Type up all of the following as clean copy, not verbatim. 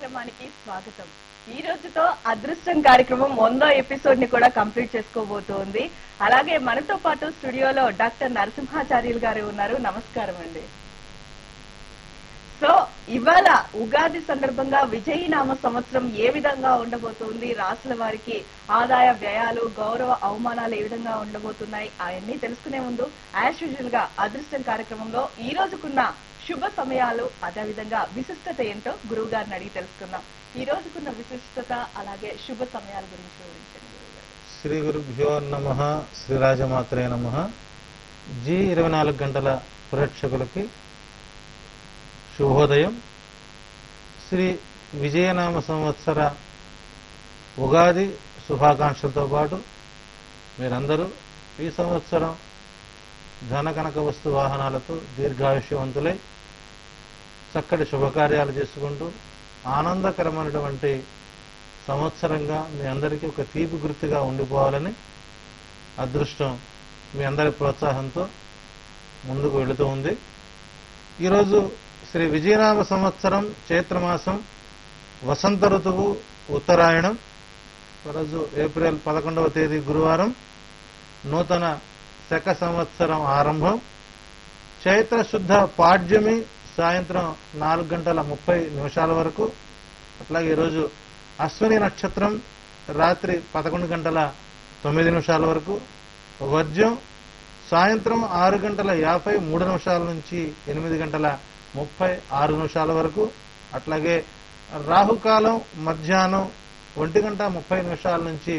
కార్యక్రమానికి స్వాగతం. ఈ రోజుతో అదృష్టం కార్యక్రమం 100వ ఎపిసోడ్ ని కూడా కంప్లీట్ చేసుకోబోతోంది. అలాగే మనతో పాటు స్టూడియోలో డాక్టర్ నరసింహాచార్యులు గారు ఉన్నారు. నమస్కారం అండి. సో ఇవాళ ఉగాది సందర్భంగా విజయనామ సంవత్సరం ఏ విధంగా ఉండబోతుంది, రాసుల వారికి ఆదాయ వ్యయాలు, గౌరవ అవమానాలు ఏ విధంగా ఉండబోతున్నాయి అవన్నీ తెలుసుకునే ముందు యాజ్ యూజువల్ గా అదృష్టం కార్యక్రమంలో ఈ రోజుకున్న శుభ సమయాలు, అదేవిధంగా విశిష్టత ఏంటో గురువు గారిని అడిగి తెలుసుకుందాం. ఈ రోజుకున్న విశిష్టత అలాగే శుభ సమయాల గురించి వివరించండి గురువు గారు. శ్రీ గురుభ్యో నమః. శ్రీరాజమాత్రే నమః. జీ 24 గంటల ప్రేక్షకులకి శుభోదయం. శ్రీ విజయనామ సంవత్సర ఉగాది శుభాకాంక్షలతో పాటు మీరందరూ ఈ సంవత్సరం ధన కనక వస్తు వాహనాలతో దీర్ఘాయుష్యవంతులై చక్కటి శుభకార్యాలు చేసుకుంటూ ఆనందకరమైనటువంటి సంవత్సరంగా మీ అందరికీ ఒక తీపి గుర్తుగా ఉండిపోవాలని అదృష్టం మీ అందరి ప్రోత్సాహంతో ముందుకు వెళుతూ ఉంది. ఈరోజు శ్రీ విజయనామ సంవత్సరం చైత్రమాసం వసంత ఋతువు ఉత్తరాయణం. ఈరోజు ఏప్రిల్ 11వ తేదీ గురువారం. నూతన శక సంవత్సరం ఆరంభం. చైత్ర శుద్ధ పాడ్యమి సాయంత్రం 4:30 వరకు. అట్లాగే ఈరోజు అశ్విని నక్షత్రం రాత్రి 11:09 వరకు. వర్జ్యం సాయంత్రం 6:53 నుంచి 8:36 వరకు. అట్లాగే రాహుకాలం మధ్యాహ్నం 1:30 నుంచి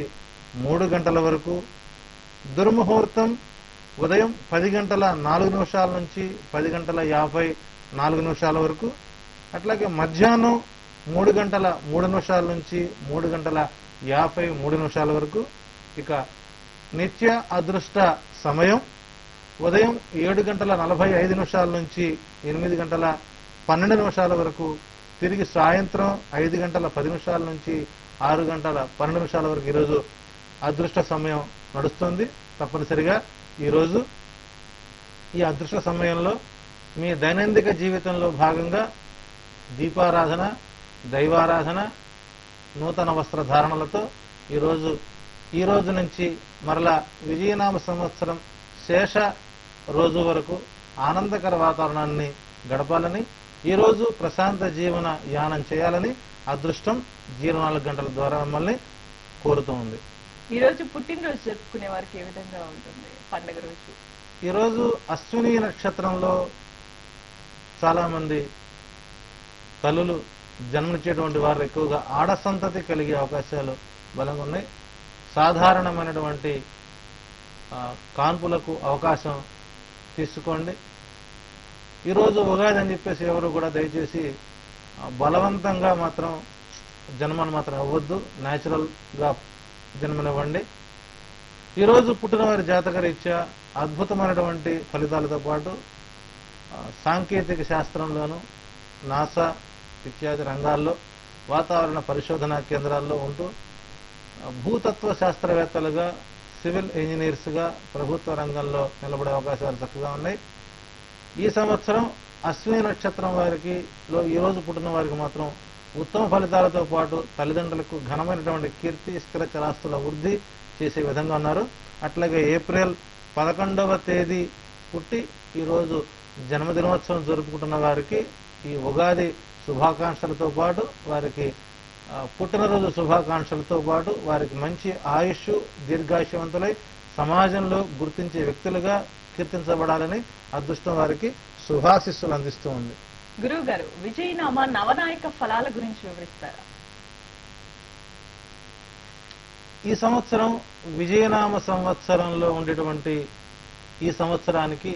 3 వరకు. దుర్ముహూర్తం ఉదయం 10:04 నుంచి 10:54 వరకు. అట్లాగే మధ్యాహ్నం 3:03 నుంచి 3:53 వరకు. ఇక నిత్య అదృష్ట సమయం ఉదయం 7:45 నుంచి 8:12 వరకు. తిరిగి సాయంత్రం 5:10 నుంచి 6:12 వరకు ఈరోజు అదృష్ట సమయం నడుస్తుంది. తప్పనిసరిగా ఈరోజు ఈ అదృష్ట సమయంలో మీ దైనందిక జీవితంలో భాగంగా దీపారాధన, దైవారాధన, నూతన వస్త్ర ధారణలతో ఈ రోజు నుంచి మరలా విజయనామ సంవత్సరం శేష రోజు వరకు ఆనందకర వాతావరణాన్ని గడపాలని, ఈరోజు ప్రశాంత జీవన యానం చేయాలని అదృష్టం 24 గంటల ద్వారా మిమ్మల్ని కోరుతూ ఉంది. ఈ రోజు పుట్టినరోజు జరుపుకునే వారికి ఏ విధంగా ఉంటుంది పండుగ రోజు? ఈరోజు అశ్విని నక్షత్రంలో చాలా మంది తల్లులు జన్మనిచ్చేటువంటి వారు ఎక్కువగా ఆడ సంతతి కలిగే అవకాశాలు బలంగా ఉన్నాయి. సాధారణమైనటువంటి కాన్పులకు అవకాశం తీసుకోండి. ఈరోజు ఉగాది అని చెప్పేసి ఎవరు కూడా దయచేసి బలవంతంగా మాత్రం జన్మను మాత్రం అవ్వద్దు. న్యాచురల్గా జన్మనివ్వండి. ఈరోజు పుట్టినవారి జాతక రీత్యా అద్భుతమైనటువంటి ఫలితాలతో పాటు సాంకేతిక శాస్త్రంలోనూ, నాసా ఇత్యాది రంగాల్లో, వాతావరణ పరిశోధనా కేంద్రాల్లో ఉంటూ భూతత్వ శాస్త్రవేత్తలుగా, సివిల్ ఇంజనీర్స్గా ప్రభుత్వ రంగంలో నిలబడే అవకాశాలు చక్కగా ఉన్నాయి. ఈ సంవత్సరం అశ్విని నక్షత్రం వారికి ఈరోజు పుట్టిన వారికి మాత్రం ఉత్తమ ఫలితాలతో పాటు తల్లిదండ్రులకు ఘనమైనటువంటి కీర్తి, స్థిర చరాస్తుల వృద్ధి చేసే విధంగా ఉన్నారు. అట్లాగే ఏప్రిల్ 11వ తేదీ పుట్టి ఈరోజు జన్మదినోత్సవం జరుపుకుంటున్న వారికి ఈ ఉగాది శుభాకాంక్షలతో పాటు, వారికి పుట్టినరోజు శుభాకాంక్షలతో పాటు వారికి మంచి ఆయుష్, దీర్ఘాయుష్యవంతులై సమాజంలో గుర్తించే వ్యక్తులుగా కీర్తించబడాలని అదృష్టం వారికి శుభాశిస్సులు అందిస్తూ ఉంది. గురువు గారు, విజయనామ నవనాయక ఫలాల గురించి వివరిస్తారా? ఈ సంవత్సరం విజయనామ సంవత్సరంలో ఉండేటువంటి ఈ సంవత్సరానికి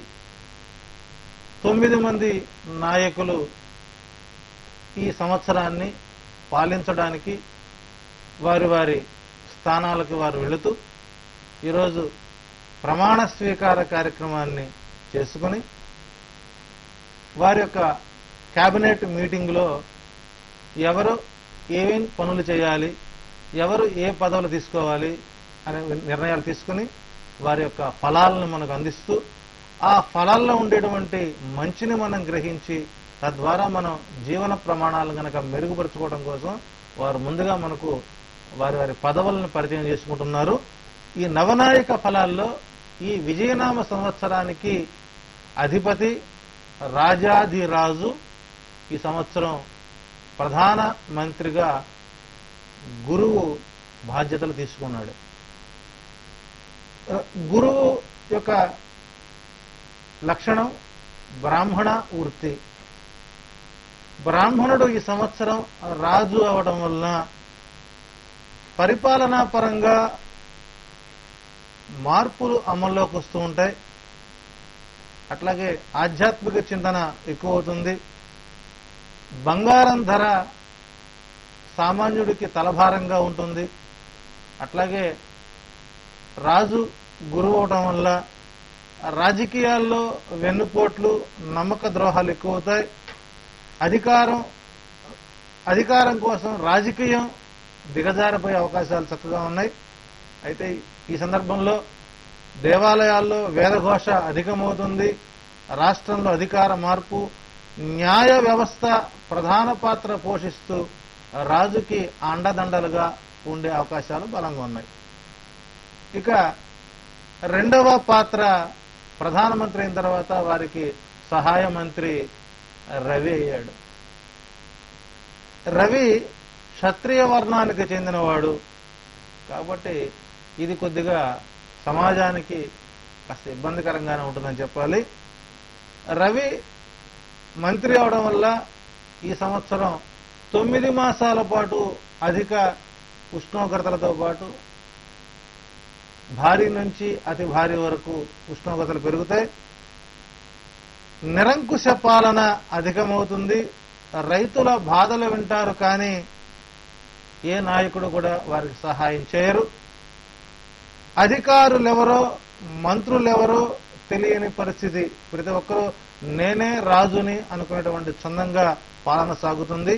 9 మంది నాయకులు ఈ సంవత్సరాన్ని పాలించడానికి వారి వారి స్థానాలకు వారు వెళుతూ ఈరోజు ప్రమాణ స్వీకార కార్యక్రమాన్ని చేసుకుని వారి యొక్క కేబినెట్ మీటింగ్లో ఎవరు ఏమేం పనులు చేయాలి, ఎవరు ఏ పదవులు తీసుకోవాలి అనే నిర్ణయాలు తీసుకుని వారి యొక్క ఫలాలను మనకు అందిస్తూ, ఆ ఫలాల్లో ఉండేటువంటి మంచిని మనం గ్రహించి తద్వారా మనం జీవన ప్రమాణాలను గనక మెరుగుపరుచుకోవడం కోసం వారు ముందుగా మనకు వారి వారి పదవులను పరిచయం చేసుకుంటున్నారు. ఈ నవనాయక ఫలాల్లో ఈ విజయనామ సంవత్సరానికి అధిపతి రాజాధిరాజు ఈ సంవత్సరం ప్రధాన మంత్రిగా గురువు బాధ్యతలు తీసుకున్నాడు. గురువు యొక్క లక్షణం బ్రాహ్మణ వృత్తి. బ్రాహ్మణుడు ఈ సంవత్సరం రాజు అవడం వలన పరిపాలనా పరంగా మార్పులు అమల్లోకి వస్తూ ఉంటాయి. అట్లాగే ఆధ్యాత్మిక చింతన ఎక్కువ అవుతుంది. బంగారం ధర సామాన్యుడికి తలభారంగా ఉంటుంది. అట్లాగే రాజు గురువు అవడం వల్ల రాజకీయాల్లో వెన్నుపోట్లు నమ్మక ద్రోహాలు ఎక్కువ అవుతాయి. అధికారం కోసం రాజకీయం దిగజారిపోయే అవకాశాలు చక్కగా ఉన్నాయి. అయితే ఈ సందర్భంలో దేవాలయాల్లో వేదఘోష అధికమవుతుంది. రాష్ట్రంలో అధికార మార్పు, న్యాయ వ్యవస్థ ప్రధాన పాత్ర పోషిస్తూ రాజుకి అండదండలుగా ఉండే అవకాశాలు బలంగా ఉన్నాయి. ఇక రెండవ పాత్ర ప్రధానమంత్రి అయిన తర్వాత వారికి సహాయ మంత్రి రవి అయ్యాడు. రవి క్షత్రియ వర్ణానికి చెందినవాడు కాబట్టి ఇది కొద్దిగా సమాజానికి కాస్త ఇబ్బందికరంగానే ఉంటుందని చెప్పాలి. రవి మంత్రి అవడం వల్ల ఈ సంవత్సరం 9 మాసాల పాటు అధిక ఉష్ణోగ్రతలతో పాటు భారీ నుంచి అతి భారీ వరకు ఉష్ణోగ్రతలు పెరుగుతాయి. నిరంకుశ పాలన అధికమవుతుంది. రైతుల బాధలు వింటారు కానీ ఏ నాయకుడు కూడా వారికి సహాయం చేయరు. అధికారులెవరో మంత్రులెవరో తెలియని పరిస్థితి. ప్రతి ఒక్కరూ నేనే రాజుని అనుకునేటువంటి చందంగా పాలన సాగుతుంది.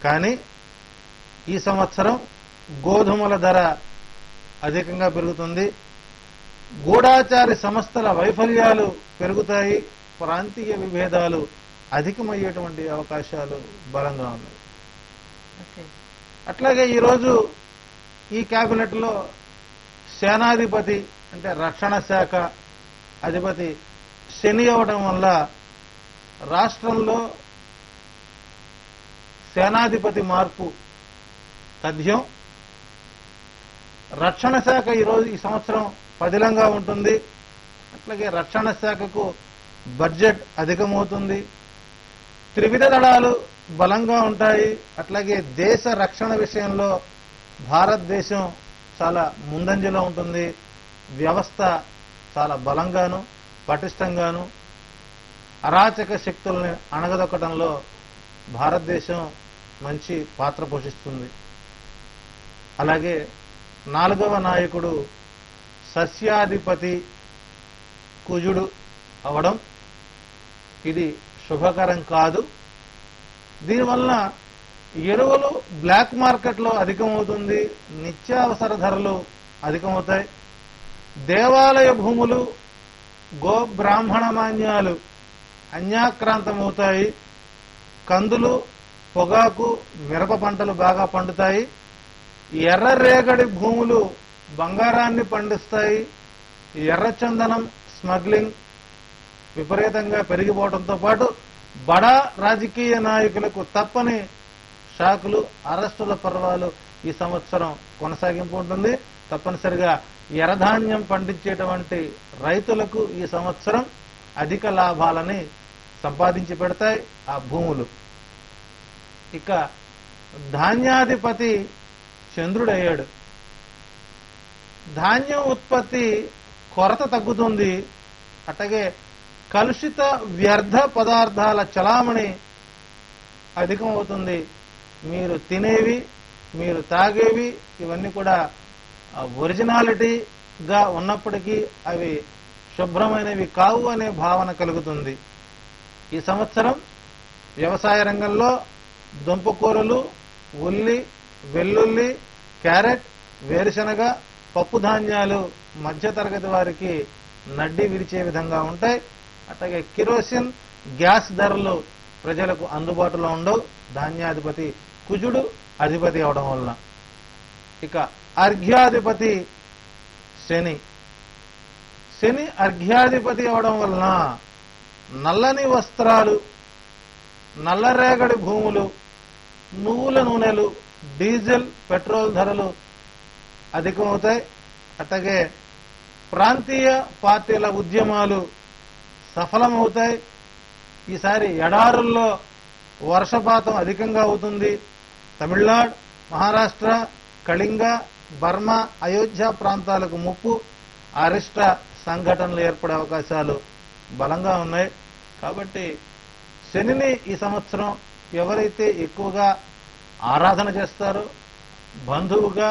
కానీ ఈ సంవత్సరం గోధుమల ధర అధికంగా పెరుగుతుంది. గూఢాచారి సంస్థల వైఫల్యాలు పెరుగుతాయి. ప్రాంతీయ విభేదాలు అధికమయ్యేటువంటి అవకాశాలు బలంగా ఉన్నాయి. అట్లాగే ఈరోజు ఈ కేబినెట్లో సేనాధిపతి అంటే రక్షణ శాఖ అధిపతి శని అవడం వల్ల రాష్ట్రంలో సేనాధిపతి మార్పు తథ్యం. రక్షణ శాఖ ఈ సంవత్సరం పదిలంగా ఉంటుంది. అట్లాగే రక్షణ శాఖకు బడ్జెట్ అధికమవుతుంది. త్రివిధ దళాలు బలంగా ఉంటాయి. అట్లాగే దేశ రక్షణ విషయంలో భారతదేశం చాలా ముందంజలో ఉంటుంది. వ్యవస్థ చాలా బలంగాను పటిష్టంగాను అరాచక శక్తుల్ని అణగదొక్కడంలో భారతదేశం మంచి పాత్ర పోషిస్తుంది. అలాగే 4వ నాయకుడు సస్యాధిపతి కుజుడు అవడం ఇది శుభకరం కాదు. దీనివల్ల ఎరువులు బ్లాక్ మార్కెట్లో అధికమవుతుంది. నిత్యావసర ధరలు అధికమవుతాయి. దేవాలయ భూములు గో బ్రాహ్మణ మాన్యాలు అన్యాక్రాంతమవుతాయి. కందులు పొగాకు మిరప పంటలు బాగా పండుతాయి. ఎర్రరేగడి భూములు బంగారాన్ని పండిస్తాయి. ఎర్రచందనం స్మగ్లింగ్ విపరీతంగా పెరిగిపోవడంతో పాటు బడా రాజకీయ నాయకులకు తప్పని షాకులు అరెస్టుల పర్వాలు ఈ సంవత్సరం కొనసాగింపు ఉంటుంది. తప్పనిసరిగా ఎర్రధాన్యం పండించేటువంటి రైతులకు ఈ సంవత్సరం అధిక లాభాలని సంపాదించి పెడతాయి ఆ భూములు. ఇక ధాన్యాధిపతి చంద్రుడయ్యాడు. ధాన్యం ఉత్పత్తి కొరత తగ్గుతుంది. అట్లాగే కలుషిత వ్యర్థ పదార్థాల చలామణి అధికమవుతుంది. మీరు తినేవి మీరు తాగేవి ఇవన్నీ కూడా ఒరిజినాలిటీగా ఉన్నప్పటికీ అవి శుభ్రమైనవి కావు అనే భావన కలుగుతుంది. ఈ సంవత్సరం వ్యవసాయ రంగంలో దుంపకూరలు, ఉల్లి, వెల్లుల్లి, క్యారెట్, వేరుశనగ, పప్పు ధాన్యాలు మధ్యతరగతి వారికి నడ్డి విరిచే విధంగా ఉంటాయి. అట్లాగే కిరోసిన్, గ్యాస్ ధరలు ప్రజలకు అందుబాటులో ఉండవు. ధాన్యాధిపతి కుజుడు అధిపతి అవడం వలన. ఇక అర్ఘ్యాధిపతి శని. శని అర్ఘ్యాధిపతి అవడం వలన నల్లని వస్త్రాలు, నల్లరేగడి భూములు, నువ్వుల నూనెలు, డీజిల్, పెట్రోల్ ధరలు అధికమవుతాయి. అట్లాగే ప్రాంతీయ పార్టీల ఉద్యమాలు సఫలమవుతాయి. ఈసారి ఎడారుల్లో వర్షపాతం అధికంగా అవుతుంది. తమిళనాడు, మహారాష్ట్ర, కళింగ, బర్మా, అయోధ్య ప్రాంతాలకు ముప్పు, అరిష్ట సంఘటనలు ఏర్పడే అవకాశాలు బలంగా ఉన్నాయి. కాబట్టి శనిని ఈ సంవత్సరం ఎవరైతే ఎక్కువగా ఆరాధన చేస్తారో, బంధువుగా,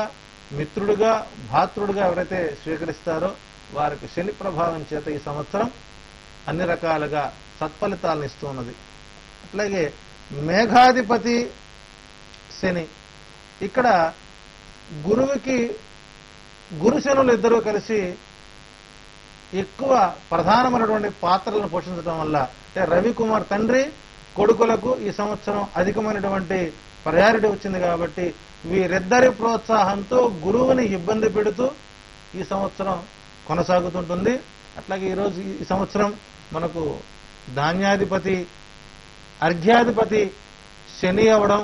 మిత్రుడుగా, భాతృడుగా ఎవరైతే స్వీకరిస్తారో వారికి శని ప్రభావం చేత ఈ సంవత్సరం అన్ని రకాలుగా సత్ఫలితాలను ఇస్తూ ఉన్నది. అట్లాగే మేఘాధిపతి శని. ఇక్కడ గురువుకి గురు శనులు ఇద్దరూ కలిసి ఎక్కువ ప్రధానమైనటువంటి పాత్రలను పోషించడం వల్ల రవికుమార్ తండ్రి కొడుకులకు ఈ సంవత్సరం అధికమైనటువంటి ప్రయారిటీ వచ్చింది. కాబట్టి వీరిద్దరి ప్రోత్సాహంతో గురువుని ఇబ్బంది పెడుతూ ఈ సంవత్సరం కొనసాగుతుంటుంది. అట్లాగే ఈరోజు ఈ సంవత్సరం మనకు ధాన్యాధిపతి అర్ఘ్యాధిపతి శని అవడం,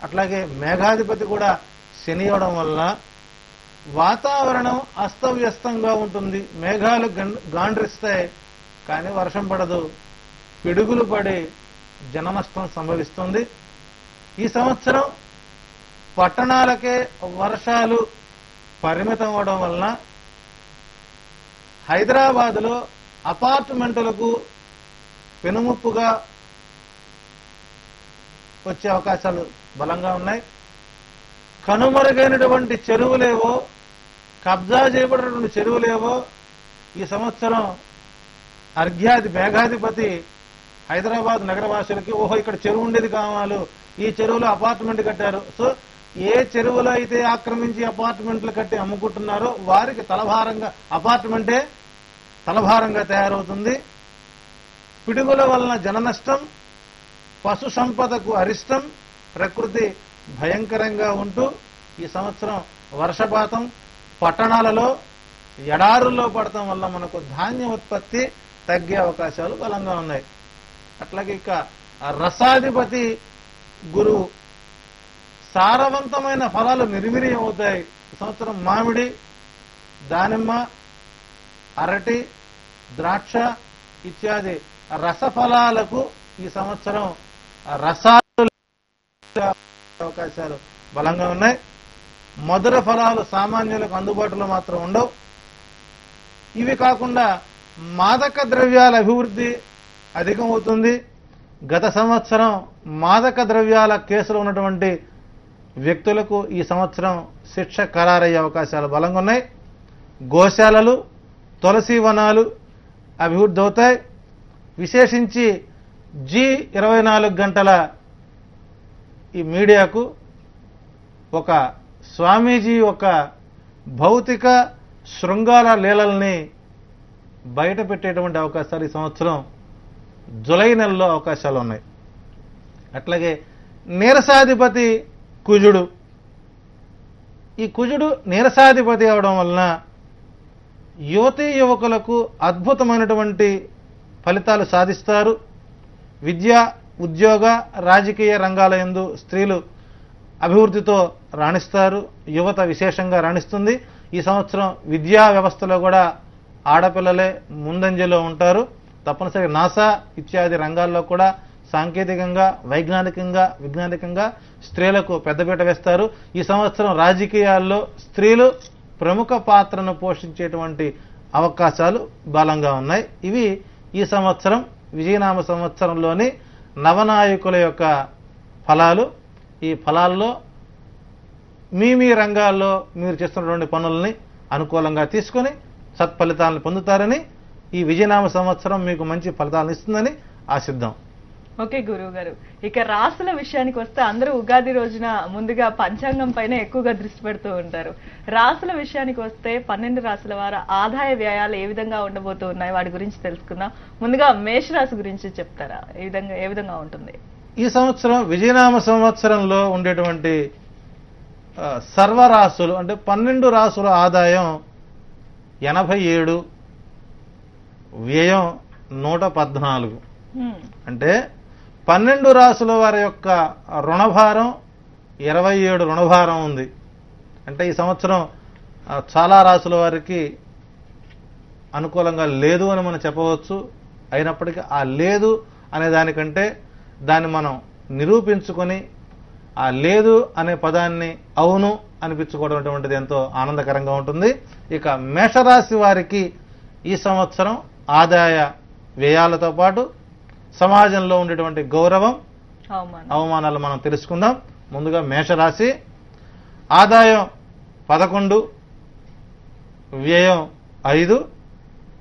అట్లాగే మేఘాధిపతి కూడా శని అవడం వల్ల వాతావరణం అస్తవ్యస్తంగా ఉంటుంది. మేఘాలు గాండ్రిస్తాయి కానీ వర్షం పడదు. పిడుగులు పడి జననష్టం సంభవిస్తుంది. ఈ సంవత్సరం పట్టణాలకే వర్షాలు పరిమితం అవడం వలన హైదరాబాదులో అపార్ట్మెంట్లకు పెనుముప్పుగా వచ్చే అవకాశాలు బలంగా ఉన్నాయి. కనుమరుగైనటువంటి చెరువులేవో, కబ్జా చేయబడినటువంటి చెరువులేవో ఈ సంవత్సరం మేఘాధిపతి హైదరాబాద్ నగరవాసులకి ఓహో ఇక్కడ చెరువు ఉండేది కావాలి, ఈ చెరువులో అపార్ట్మెంట్ కట్టారు. సో ఏ చెరువులో అయితే ఆక్రమించి అపార్ట్మెంట్లు కట్టి అమ్ముకుంటున్నారో వారికి తలభారంగా అపార్ట్మెంటే తలభారంగా తయారవుతుంది. పిడుగుల వలన జన నష్టం, పశు సంపదకు అరిష్టం, ప్రకృతి భయంకరంగా ఉంటూ ఈ సంవత్సరం వర్షపాతం పట్టణాలలో ఎడారుల్లో పడటం వల్ల మనకు ధాన్య ఉత్పత్తి తగ్గే అవకాశాలు బలంగా ఉన్నాయి. అట్లాగే ఇక రసాధిపతి గురువు. సారవంతమైన ఫలాలు నిర్వీర్యం అవుతాయి. ఈ సంవత్సరం మామిడి, దానిమ్మ, అరటి, ద్రాక్ష ఇత్యాది రసఫలాలకు ఈ సంవత్సరం రసాలు అవకాశాలు బలంగా ఉన్నాయి. మధుర ఫలాలు సామాన్యులకు అందుబాటులో మాత్రం ఉండవు. ఇవి కాకుండా మాదక ద్రవ్యాల అభివృద్ధి అధికమవుతుంది. గత సంవత్సరం మాదక ద్రవ్యాల కేసులో ఉన్నటువంటి వ్యక్తులకు ఈ సంవత్సరం శిక్ష ఖరారయ్యే అవకాశాలు బలంగా ఉన్నాయి. గోశాలలు, తులసి వనాలు అభివృద్ధి అవుతాయి. విశేషించి G24 గంటల ఈ మీడియాకు ఒక స్వామీజీ ఒక భౌతిక శృంగార లీలల్ని బయట పెట్టేటువంటి అవకాశాలు ఈ సంవత్సరం జులై నెలలో అవకాశాలు ఉన్నాయి. అట్లాగే నీరసాధిపతి కుజుడు. ఈ కుజుడు నీరసాధిపతి అవడం వలన యువతీ యువకులకు అద్భుతమైనటువంటి ఫలితాలు సాధిస్తారు. విద్య, ఉద్యోగ, రాజకీయ రంగాల యందు స్త్రీలు అభివృద్ధితో రాణిస్తారు. యువత విశేషంగా రాణిస్తుంది. ఈ సంవత్సరం విద్యా వ్యవస్థలో కూడా ఆడపిల్లలే ముందంజలో ఉంటారు. తప్పనిసరిగా నాసా ఇత్యాది రంగాల్లో కూడా సాంకేతికంగా, విజ్ఞానికంగా స్త్రీలకు పెద్దపీట వేస్తారు. ఈ సంవత్సరం రాజకీయాల్లో స్త్రీలు ప్రముఖ పాత్రను పోషించేటువంటి అవకాశాలు బలంగా ఉన్నాయి. ఇవి ఈ సంవత్సరం విజయనామ సంవత్సరంలోని నవనాయకుల యొక్క ఫలాలు. ఈ ఫలాల్లో మీ రంగాల్లో మీరు చేస్తున్నటువంటి పనుల్ని అనుకూలంగా తీసుకొని సత్ఫలితాలను పొందుతారని, ఈ విజయనామ సంవత్సరం మీకు మంచి ఫలితాలను ఇస్తుందని ఆశిద్దాం. ఓకే గురువు గారు, ఇక రాసుల విషయానికి వస్తే అందరూ ఉగాది రోజున ముందుగా పంచాంగం పైన ఎక్కువగా దృష్టి పెడుతూ ఉంటారు. రాసుల విషయానికి వస్తే 12 రాసుల వారి ఆదాయ వ్యయాలు ఏ విధంగా ఉండబోతూ ఉన్నాయి వాటి గురించి తెలుసుకుందాం. ముందుగా మేషరాశి గురించి చెప్తారా? ఏ విధంగా ఉంటుంది? ఈ సంవత్సరం విజయనామ సంవత్సరంలో ఉండేటువంటి సర్వరాశులు అంటే 12 రాసుల ఆదాయం 87, వ్యయం 114. అంటే 12 రాసుల వారి యొక్క రుణభారం 27 రుణభారం ఉంది. అంటే ఈ సంవత్సరం చాలా రాసుల వారికి అనుకూలంగా లేదు అని మనం చెప్పవచ్చు. అయినప్పటికీ ఆ లేదు అనే దానికంటే దాన్ని మనం నిరూపించుకొని ఆ లేదు అనే పదాన్ని అవును అనిపించుకోవడం అటువంటిది ఎంతో ఆనందకరంగా ఉంటుంది. ఇక మేషరాశి వారికి ఈ సంవత్సరం ఆదాయ వ్యయాలతో పాటు సమాజంలో ఉండేటువంటి గౌరవం అవమానాలు మనం తెలుసుకుందాం. ముందుగా మేషరాశి ఆదాయం 11, వ్యయం 5,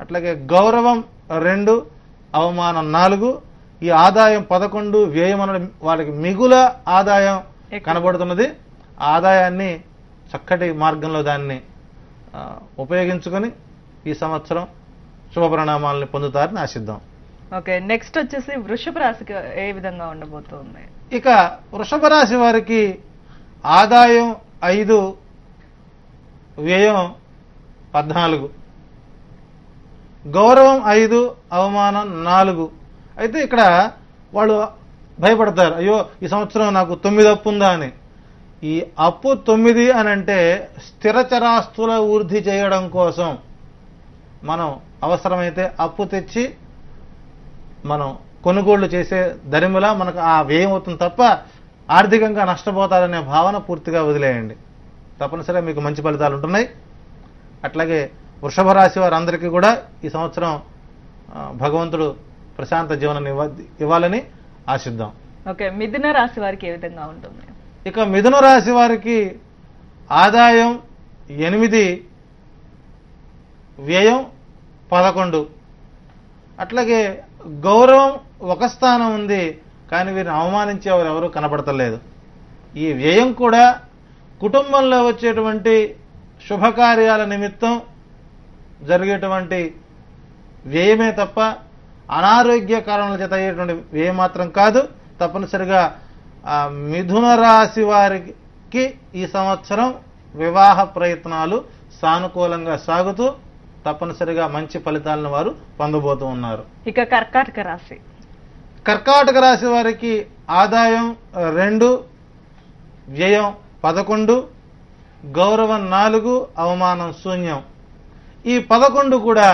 అట్లాగే గౌరవం 2, అవమానం 4. ఈ ఆదాయం 11, వ్యయం అన్న వాళ్ళకి మిగుల ఆదాయం కనబడుతున్నది. ఆదాయాన్ని చక్కటి మార్గంలో దాన్ని ఉపయోగించుకొని ఈ సంవత్సరం శుభ పరిణామాలని పొందుతారని ఆశిద్దాం. ఓకే, నెక్స్ట్ వచ్చేసి వృషభ రాశికి ఏ విధంగా ఉండబోతుంది? ఇక వృషభ రాశి వారికి ఆదాయం 5, వ్యయం 14, గౌరవం 5, అవమానం 4. అయితే ఇక్కడ వాళ్ళు భయపడతారు, అయ్యో ఈ సంవత్సరం నాకు 9 అప్పు ఉందా అని. ఈ అప్పు 9 అని అంటే స్థిరచరాస్తుల వృద్ధి చేయడం కోసం మనం అవసరమైతే అప్పు తెచ్చి మనం కొనుగోళ్లు చేసే దరిమిలా మనకు ఆ వ్యయం అవుతుంది తప్ప ఆర్థికంగా నష్టపోతారనే భావన పూర్తిగా వదిలేయండి. తప్పనిసరిగా మీకు మంచి ఫలితాలు ఉంటున్నాయి. అట్లాగే వృషభ రాశి వారందరికీ కూడా ఈ సంవత్సరం భగవంతుడు ప్రశాంత జీవనం ఇవ్వాలని ఆశిద్దాం. ఓకే, మిథున రాశి వారికి ఏ విధంగా ఉంటుంది? ఇక మిథున రాశి వారికి ఆదాయం 8, వ్యయం 11, అట్లాగే గౌరవం 1 స్థానం ఉంది, కానీ వీరిని అవమానించేవారు ఎవరూ కనపడతలేదు. ఈ వ్యయం కూడా కుటుంబంలో వచ్చేటువంటి శుభకార్యాల నిమిత్తం జరిగేటువంటి వ్యయమే తప్ప అనారోగ్య కారణాల చేత అయ్యేటువంటి వ్యయం మాత్రం కాదు. తప్పనిసరిగా మిథున రాశి వారికి ఈ సంవత్సరం వివాహ ప్రయత్నాలు సానుకూలంగా సాగుతూ తప్పనిసరిగా మంచి ఫలితాలను వారు పొందబోతూ ఉన్నారు. ఇక కర్కాటక రాశి. కర్కాటక రాశి వారికి ఆదాయం 2, వ్యయం 11, గౌరవం 4, అవమానం శూన్యం. ఈ 11 కూడా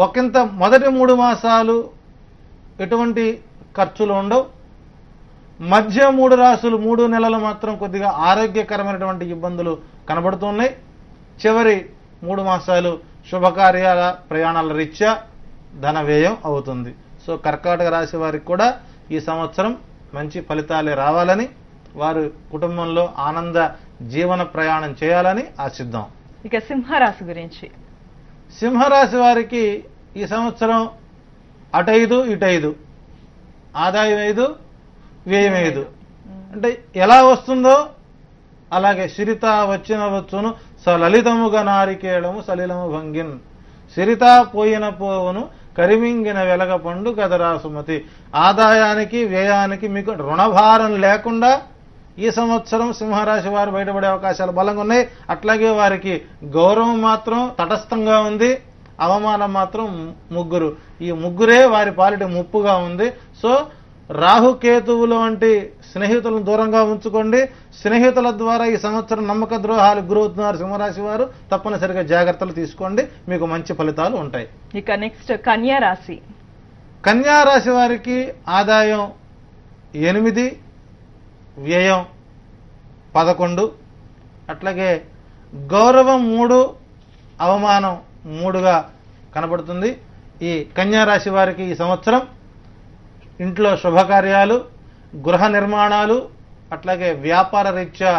ఒకంత మొదటి 3 మాసాలు ఎటువంటి ఖర్చులు ఉండవు. మధ్య 3 రాసులు 3 నెలలు మాత్రం కొద్దిగా ఆరోగ్యకరమైనటువంటి ఇబ్బందులు కనబడుతున్నాయి. చివరి 3 మాసాలు శుభకార్యాల ప్రయాణాల రీత్యా ధన వ్యయం అవుతుంది. సో కర్కాటక రాశి వారికి కూడా ఈ సంవత్సరం మంచి ఫలితాలే రావాలని, వారు కుటుంబంలో ఆనంద జీవన ప్రయాణం చేయాలని ఆశిద్దాం. ఇక సింహరాశి గురించి. సింహరాశి వారికి ఈ సంవత్సరం అటు 5 ఇటు 5, ఆదాయం 5, వ్యయం 5. అంటే ఎలా వస్తుందో అలాగే సిరిత వచ్చిన వచ్చును సలలితముగా నారికేళము సలిలము భంగిన్, సిరిత పోయిన పోవును కరిమింగిన వెలగ పండు కదరా సుమతి. ఆదాయానికి వ్యయానికి మీకు రుణభారం లేకుండా ఈ సంవత్సరం సింహరాశి వారు బయటపడే అవకాశాలు బలంగా ఉన్నాయి. అట్లాగే వారికి గౌరవం మాత్రం తటస్థంగా ఉంది, అవమానం మాత్రం 3. ఈ 3 వారి పాలిటి ముప్పుగా ఉంది. సో రాహుకేతువుల వంటి స్నేహితులను దూరంగా ఉంచుకోండి. స్నేహితుల ద్వారా ఈ సంవత్సరం నమ్మక ద్రోహాలు గురవుతున్నారు సింహరాశి వారు. తప్పనిసరిగా జాగ్రత్తలు తీసుకోండి, మీకు మంచి ఫలితాలు ఉంటాయి. ఇక నెక్స్ట్ కన్యా రాశి. కన్యా రాశి వారికి ఆదాయం 8, వ్యయం 11, అట్లాగే గౌరవం 3, అవమానం 3గా కనబడుతుంది. ఈ కన్యా రాశి వారికి ఈ సంవత్సరం ఇంట్లో శుభకార్యాలు, గృహ నిర్మాణాలు, అట్లాగే వ్యాపార రీత్యా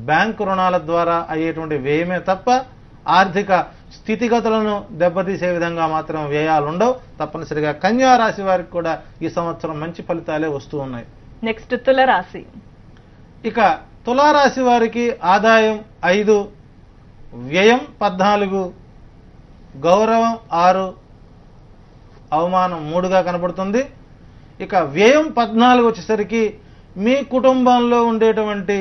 బ్యాంకు రుణాల ద్వారా అయ్యేటువంటి వ్యయమే తప్ప ఆర్థిక స్థితిగతులను దెబ్బతీసే విధంగా మాత్రం వ్యయాలు ఉండవు. తప్పనిసరిగా కన్యా రాశి వారికి కూడా ఈ సంవత్సరం మంచి ఫలితాలే వస్తూ ఉన్నాయి. నెక్స్ట్ తులరాశి. ఇక తులారాశి వారికి ఆదాయం 5, వ్యయం 14, గౌరవం 6, అవమానం 3గా కనబడుతుంది. ఇక వ్యయం 14 వచ్చేసరికి మీ కుటుంబంలో ఉండేటువంటి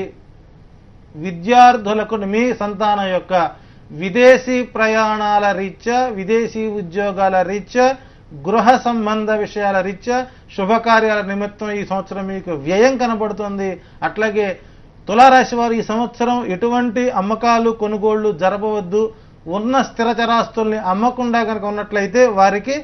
విద్యార్థులకు మీ సంతానం యొక్క విదేశీ ప్రయాణాల రీత్యా, విదేశీ ఉద్యోగాల రీత్యా, గృహ సంబంధ విషయాల రీత్యా, శుభకార్యాల నిమిత్తం ఈ సంవత్సరం మీకు వ్యయం కనబడుతుంది. అట్లాగే తులారాశి వారు ఈ సంవత్సరం ఎటువంటి అమ్మకాలు కొనుగోళ్లు జరపవద్దు. ఉన్న స్థిర చరాస్తుల్ని అమ్మకుండా కనుక ఉన్నట్లయితే వారికి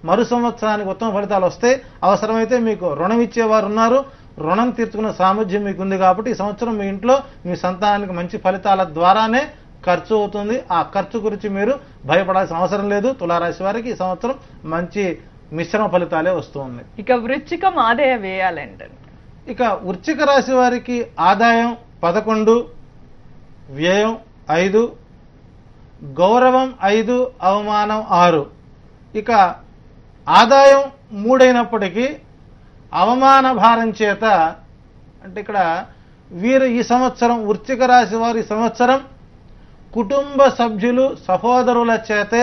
మరు సంవత్సరానికి ఉత్తమ ఫలితాలు వస్తాయి. అవసరమైతే మీకు రుణం ఇచ్చేవారు ఉన్నారు, రుణం తీర్చుకునే సామర్థ్యం మీకు ఉంది. కాబట్టి ఈ సంవత్సరం మీ ఇంట్లో మీ సంతానానికి మంచి ఫలితాల ద్వారానే ఖర్చు అవుతుంది. ఆ ఖర్చు గురించి మీరు భయపడాల్సిన అవసరం లేదు. తులారాశి వారికి ఈ సంవత్సరం మంచి మిశ్రమ ఫలితాలే వస్తూ ఉన్నాయి. ఇక వృశ్చికం ఆదాయ వ్యయాలండి. ఇక వృశ్చిక రాశి వారికి ఆదాయం 11, వ్యయం 5, గౌరవం 5, అవమానం 6. ఇక ఆదాయం 3 అయినప్పటికీ అవమాన భారం చేత, అంటే ఇక్కడ వీరు ఈ సంవత్సరం వృశ్చిక రాశి వారు ఈ సంవత్సరం కుటుంబ సభ్యులు సహోదరుల చేతే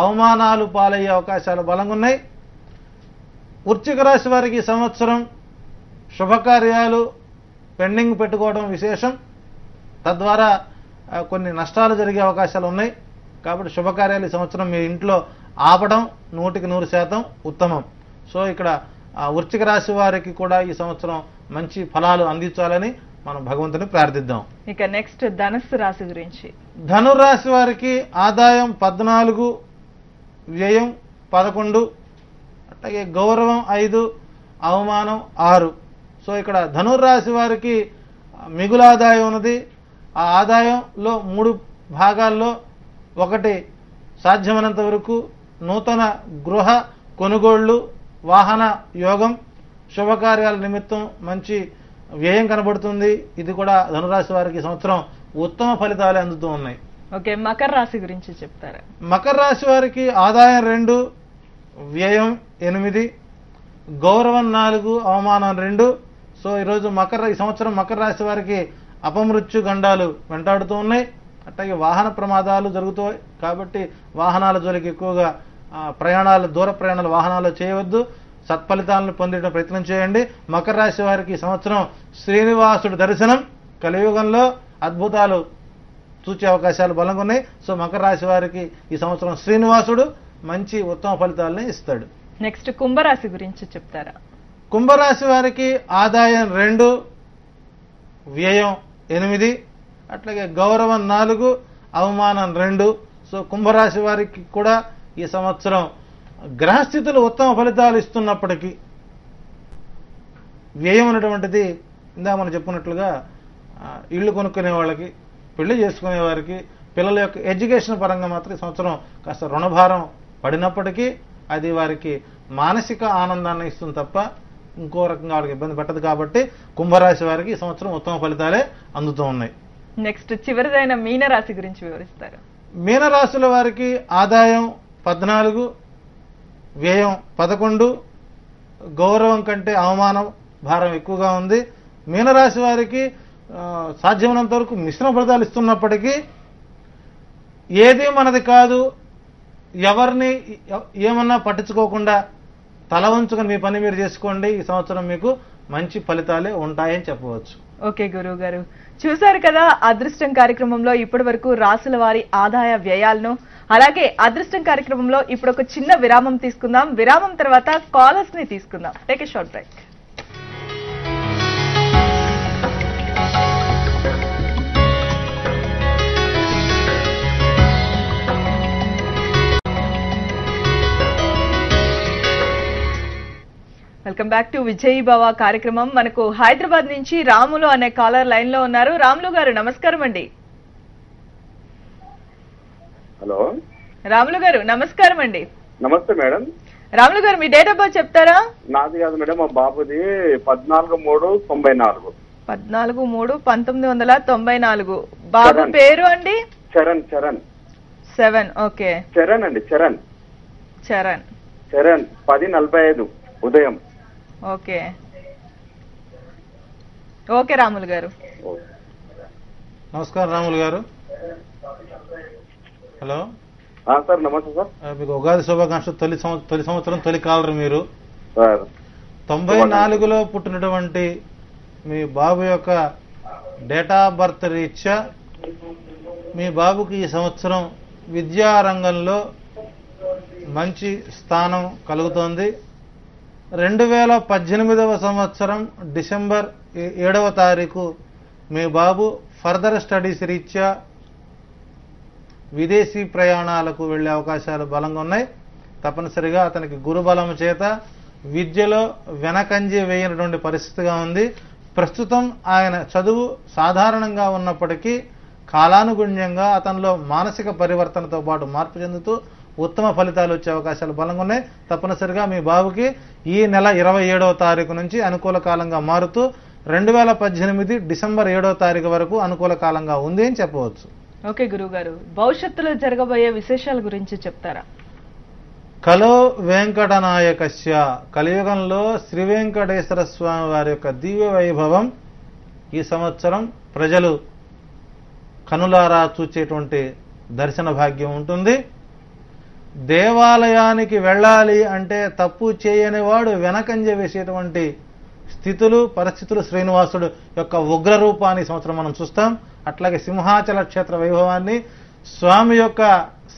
అవమానాలు పాలయ్యే అవకాశాలు బలంగా ఉన్నాయి. వృశ్చిక రాశి వారికి ఈ సంవత్సరం శుభకార్యాలు పెండింగ్ పెట్టుకోవడం విశేషం. తద్వారా కొన్ని నష్టాలు జరిగే అవకాశాలు ఉన్నాయి. కాబట్టి శుభకార్యాలు ఈ సంవత్సరం మీ ఇంట్లో ఆపడం 100% ఉత్తమం. సో ఇక్కడ వృశ్చిక రాశి వారికి కూడా ఈ సంవత్సరం మంచి ఫలాలు అందించాలని మనం భగవంతుని ప్రార్థిద్దాం. ఇక నెక్స్ట్ ధనుస్సు రాశి గురించి. ధనురాశి వారికి ఆదాయం 14, వ్యయం 11, అట్లాగే గౌరవం 5, అవమానం 6. సో ఇక్కడ ధనుర్రాశి వారికి మిగులు ఆదాయం ఉన్నది. ఆ ఆదాయంలో 3 భాగాల్లో ఒకటి సాధ్యమైనంత వరకు నూతన గృహ కొనుగోళ్లు, వాహన యోగం, శుభకార్యాల నిమిత్తం మంచి వ్యయం కనబడుతుంది. ఇది కూడా ధనురాశి వారికి ఈ సంవత్సరం ఉత్తమ ఫలితాలే అందుతూ ఉన్నాయి. ఓకే, మకర రాశి గురించి చెప్తారా? మకర రాశి వారికి ఆదాయం 2, వ్యయం 8, గౌరవం 4, అవమానం 2. సో ఈరోజు ఈ సంవత్సరం మకర రాశి వారికి అపమృత్యు గండాలు వెంటాడుతూ ఉన్నాయి. అట్లాగే వాహన ప్రమాదాలు జరుగుతాయి. కాబట్టి వాహనాల జోలికి ఎక్కువగా దూర ప్రయాణాలు వాహనాలు చేయవద్దు. సత్ఫలితాలను పొందే ప్రయత్నం చేయండి. మకర రాశి వారికి ఈ సంవత్సరం శ్రీనివాసుడి దర్శనం, కలియుగంలో అద్భుతాలు చూచే అవకాశాలు బలంగా ఉన్నాయి. సో మకర రాశి వారికి ఈ సంవత్సరం శ్రీనివాసుడు మంచి ఉత్తమ ఫలితాలని ఇస్తాడు. నెక్స్ట్ కుంభరాశి గురించి చెప్తారా? కుంభరాశి వారికి ఆదాయం 2, వ్యయం 8, అట్లాగే గౌరవం 4, అవమానం 2. సో కుంభరాశి వారికి కూడా ఈ సంవత్సరం గ్రహస్థితులు ఉత్తమ ఫలితాలు ఇస్తున్నప్పటికీ వ్యయం అనేటువంటిది ఇందా మనం చెప్పుకున్నట్లుగా ఇళ్లు కొనుక్కునే వాళ్ళకి, పెళ్లి చేసుకునే వారికి, పిల్లల యొక్క ఎడ్యుకేషన్ పరంగా మాత్రం ఈ సంవత్సరం కాస్త రుణభారం పడినప్పటికీ అది వారికి మానసిక ఆనందాన్ని ఇస్తుంది తప్ప ఇంకో రకంగా వాళ్ళకి ఇబ్బంది పెట్టదు. కాబట్టి కుంభరాశి వారికి ఈ సంవత్సరం ఉత్తమ ఫలితాలే అందుతూ ఉన్నాయి. నెక్స్ట్ చివరిదైన మీనరాశి గురించి వివరిస్తారు? మీనరాశుల వారికి ఆదాయం 14, వ్యయం 11, గౌరవం కంటే అవమానం భారం ఎక్కువగా ఉంది. మీనరాశి వారికి సాధ్యమైనంత వరకు మిశ్రమ ఫలితాలు ఇస్తున్నప్పటికీ ఏది మనది కాదు, ఎవరిని ఏమన్నా పట్టించుకోకుండా తల వంచుకొని మీ పని మీరు చేసుకోండి. ఈ సంవత్సరం మీకు మంచి ఫలితాలే ఉంటాయని చెప్పవచ్చు. ఓకే గురువు గారు, చూశారు కదా అదృష్టం కార్యక్రమంలో ఇప్పటి వరకు రాసుల వారి ఆదాయ వ్యయాలను, అలాగే అదృష్టం కార్యక్రమంలో ఇప్పుడు ఒక చిన్న విరామం తీసుకుందాం. విరామం తర్వాత కాలర్స్ ని తీసుకుందాం. Take a short break. Welcome back to Vijay భవ కార్యక్రమం. మనకు హైదరాబాద్ నుంచి రాములు అనే కాలర్ లైన్ లో ఉన్నారు. రాములు గారు నమస్కారం అండి. హలో రాములు గారు నమస్కారం అండి. నమస్తే మేడం. రాములు గారు మీ డేట్ ఆఫ్ బర్త్ చెప్తారా? నాది కాదు మేడం, మా బాబుది 14/3/94. 14/3/1994. బాబు పేరు అండి? చరణ్ చరణ్ 7. ఓకే. చరణ్ అండి చరణ్ చరణ్. చరణ్ 10:45 ఉదయం. ఓకే. ఓకే రాములు గారు. నమస్కారం రాములు గారు. హలో సార్ నమస్తే సార్. మీకు ఉగాది శుభాకాంక్షలు. తొలి సంవత్సరం తొలి కాలరు మీరు. సార్ 94లో పుట్టినటువంటి మీ బాబు యొక్క డేట్ ఆఫ్ బర్త్ రీత్యా మీ బాబుకి ఈ సంవత్సరం విద్యారంగంలో మంచి స్థానం కలుగుతోంది. 2018వ సంవత్సరం డిసెంబర్ 7వ తారీఖు మీ బాబు ఫర్దర్ స్టడీస్ రీత్యా విదేశీ ప్రయాణాలకు వెళ్లే అవకాశాలు బలంగా ఉన్నాయి. తప్పనిసరిగా అతనికి గురుబలం చేత విద్యలో వెనకంజి వేయనటువంటి పరిస్థితిగా ఉంది. ప్రస్తుతం ఆయన చదువు సాధారణంగా ఉన్నప్పటికీ కాలానుగుణ్యంగా అతనిలో మానసిక పరివర్తనతో పాటు మార్పు చెందుతూ ఉత్తమ ఫలితాలు వచ్చే అవకాశాలు బలంగా ఉన్నాయి. తప్పనిసరిగా మీ బాబుకి ఈ నెల 27వ తారీఖు నుంచి అనుకూల కాలంగా మారుతూ 2018 డిసెంబర్ 7వ తారీఖు వరకు అనుకూల కాలంగా ఉంది అని చెప్పవచ్చు. ఓకే గురువు గారు, భవిష్యత్తులో జరగబోయే విశేషాల గురించి చెప్తారా? కలో వెంకటనాయకస్య, కలియుగంలో శ్రీ వెంకటేశ్వర స్వామి వారి యొక్క దివ్య వైభవం ఈ సంవత్సరం ప్రజలు కనులారా చూచేటువంటి దర్శన భాగ్యం ఉంటుంది. దేవాలయానికి వెళ్ళాలి అంటే తప్పు చేయని వాడు వెనకంజ వేసేటువంటి స్థితులు పరిస్థితులు శ్రీనివాసుడు యొక్క ఉగ్ర రూపాన్ని సంవత్సరం మనం చూస్తాం. అట్లాగే సింహాచల క్షేత్ర వైభవాన్ని, స్వామి యొక్క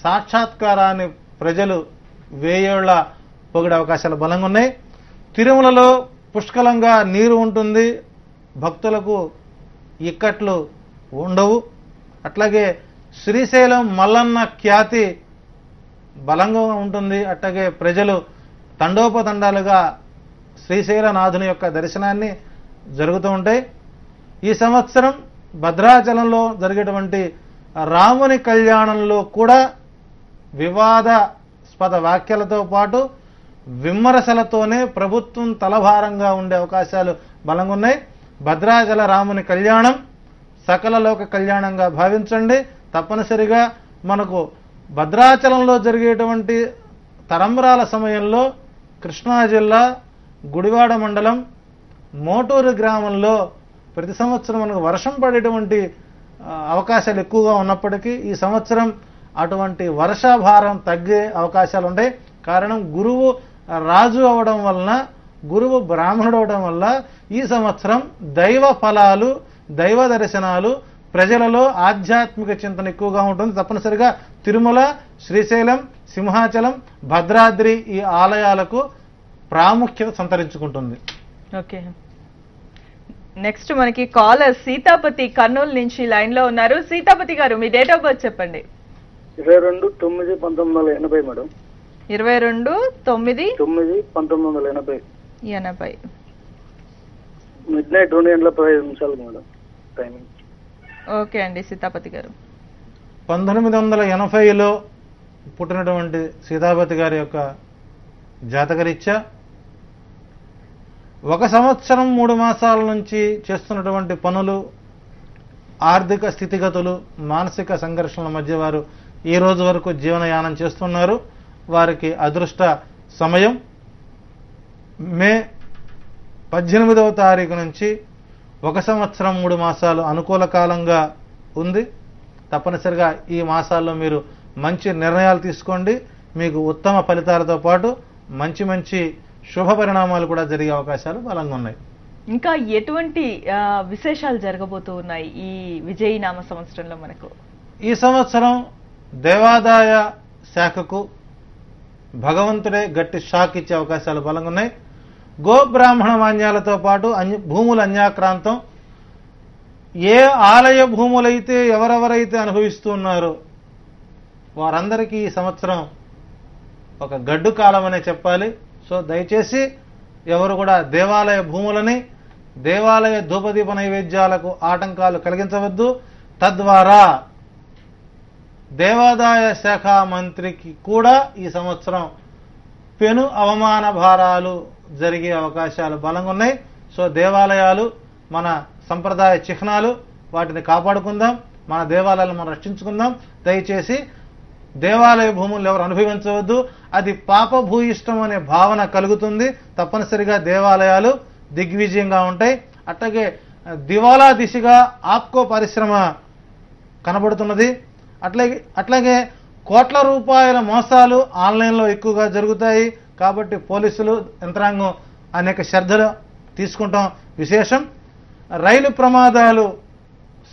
సాక్షాత్కారాన్ని ప్రజలు వేయేళ్ల పొగిడే అవకాశాలు బలంగా ఉన్నాయి. తిరుమలలో పుష్కలంగా నీరు ఉంటుంది, భక్తులకు ఇక్కట్లు ఉండవు. అట్లాగే శ్రీశైలం మల్లన్న ఖ్యాతి బలంగా ఉంటుంది. అట్లాగే ప్రజలు తండోపతండాలుగా శ్రీశైలనాథుని యొక్క దర్శనాన్ని జరుగుతూ ఉంటాయి. ఈ సంవత్సరం భద్రాచలంలో జరిగేటువంటి రాముని కళ్యాణంలో కూడా వివాదాస్పద వ్యాఖ్యలతో పాటు విమర్శలతోనే ప్రభుత్వం తలభారంగా ఉండే అవకాశాలు బలంగా ఉన్నాయి. భద్రాచల రాముని కళ్యాణం సకల లోక కళ్యాణంగా భావించండి. తప్పనిసరిగా మనకు భద్రాచలంలో జరిగేటువంటి తరంబరాల సమయంలో కృష్ణా జిల్లా గుడివాడ మండలం మోటూరు గ్రామంలో ప్రతి సంవత్సరం మనకు వర్షం పడేటువంటి అవకాశాలు ఎక్కువగా ఉన్నప్పటికీ ఈ సంవత్సరం అటువంటి వర్షాభారం తగ్గే అవకాశాలు ఉంటాయి. కారణం గురువు రాజు అవడం వలన, గురువు బ్రాహ్మణుడు అవడం వల్ల ఈ సంవత్సరం దైవ ఫలాలు, దైవ దర్శనాలు, ప్రజలలో ఆధ్యాత్మిక చింతన ఎక్కువగా ఉంటుంది. తప్పనిసరిగా తిరుమల, శ్రీశైలం, సింహాచలం, భద్రాద్రి ఈ ఆలయాలకు ప్రాముఖ్యత సంతరించుకుంటుంది. ఓకే, నెక్స్ట్ మనకి కాలర్ సీతాపతి కర్నూలు నుంచి లైన్ లో ఉన్నారు. సీతాపతి గారు, మీ డేట్ ఆఫ్ బర్త్ చెప్పండి. 22/9/1980 madam. 22/9/1980. Midnight 2:15 madam timing. Okay అండి సీతాపతి గారు. 1980లో పుట్టినటువంటి సీతాపతి గారి యొక్క జాతకరీత్యా 1 సంవత్సరం 3 మాసాల నుంచి చేస్తున్నటువంటి పనులు, ఆర్థిక స్థితిగతులు, మానసిక సంఘర్షణల మధ్య వారు ఈ రోజు వరకు జీవనయానం చేస్తున్నారు. వారికి అదృష్ట సమయం మే 18వ తారీఖు నుంచి 1 సంవత్సరం 3 మాసాలు అనుకూల కాలంగా ఉంది. తప్పనిసరిగా ఈ మాసాల్లో మీరు మంచి నిర్ణయాలు తీసుకోండి. మీకు ఉత్తమ ఫలితాలతో పాటు మంచి మంచి శుభ పరిణామాలు కూడా జరిగే అవకాశాలు బలంగా ఉన్నాయి. ఇంకా ఎటువంటి విశేషాలు జరగబోతూ ఉన్నాయి ఈ విజయీ నామ సంవత్సరంలో మనకు? ఈ సంవత్సరం దేవాదాయ శాఖకు భగవంతుడే గట్టి షాక్ ఇచ్చే అవకాశాలు బలంగా ఉన్నాయి. గోబ్రాహ్మణ మాన్యాలతో పాటు భూముల అన్యాక్రాంతం, ఏ ఆలయ భూములైతే ఎవరెవరైతే అనుభవిస్తూ ఉన్నారో వారందరికీ ఈ సంవత్సరం ఒక గడ్డు కాలం అనే చెప్పాలి. సో దయచేసి ఎవరు కూడా దేవాలయ భూములని, దేవాలయ ధూపదీప నైవేద్యాలకు ఆటంకాలు కలిగించవద్దు. తద్వారా దేవాదాయ శాఖ మంత్రికి కూడా ఈ సంవత్సరం పెను అవమాన భారాలు జరిగే అవకాశాలు బలంగా ఉన్నాయి. సో దేవాలయాలు మన సంప్రదాయ చిహ్నాలు, వాటిని కాపాడుకుందాం. మన దేవాలయాలను మనం రక్షించుకుందాం. దయచేసి దేవాలయ భూములు ఎవరు అనుభవించవద్దు. అది పాపభూయిష్టం అనే భావన కలుగుతుంది. తప్పనిసరిగా దేవాలయాలు దిగ్విజయంగా ఉంటాయి. అట్లాగే దివాలా దిశగా ఆప్కో పరిశ్రమ కనబడుతున్నది. అట్లాగే కోట్ల రూపాయల మోసాలు ఆన్లైన్లో ఎక్కువగా జరుగుతాయి. కాబట్టి పోలీసులు యంత్రాంగం అనేక శ్రద్ధలు తీసుకుంటాం విశేషం. రైలు ప్రమాదాలు